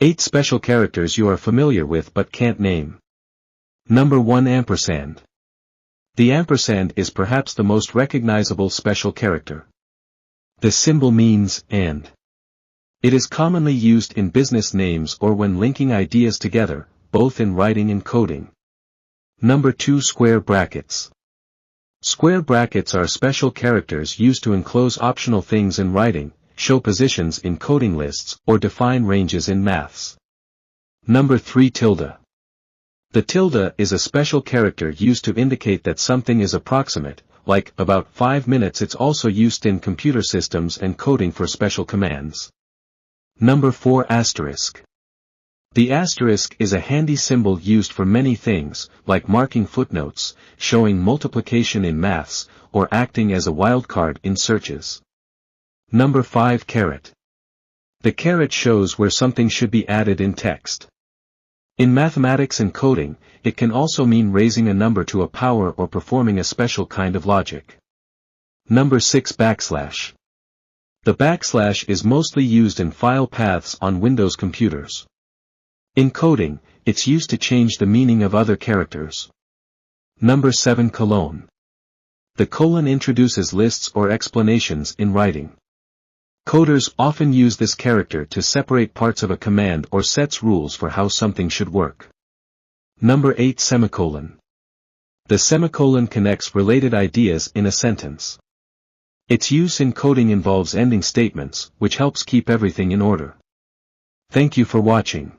8 special characters you are familiar with but can't name. Number 1. Ampersand. The ampersand is perhaps the most recognizable special character. The symbol means and. It is commonly used in business names or when linking ideas together, both in writing and coding. Number 2. Square brackets. Square brackets are special characters used to enclose optional things in writing, show positions in coding lists, or define ranges in maths. Number 3. Tilde. The tilde is a special character used to indicate that something is approximate, like about 5 minutes. It's also used in computer systems and coding for special commands. Number 4. Asterisk. The asterisk is a handy symbol used for many things, like marking footnotes, showing multiplication in maths, or acting as a wildcard in searches. Number 5. Caret. The caret shows where something should be added in text. In mathematics and coding, it can also mean raising a number to a power or performing a special kind of logic. Number 6. Backslash. The backslash is mostly used in file paths on Windows computers. In coding, it's used to change the meaning of other characters. Number 7. Colon. The colon introduces lists or explanations in writing. Coders often use this character to separate parts of a command or sets rules for how something should work. Number 8. Semicolon. The semicolon connects related ideas in a sentence. Its use in coding involves ending statements, which helps keep everything in order. Thank you for watching.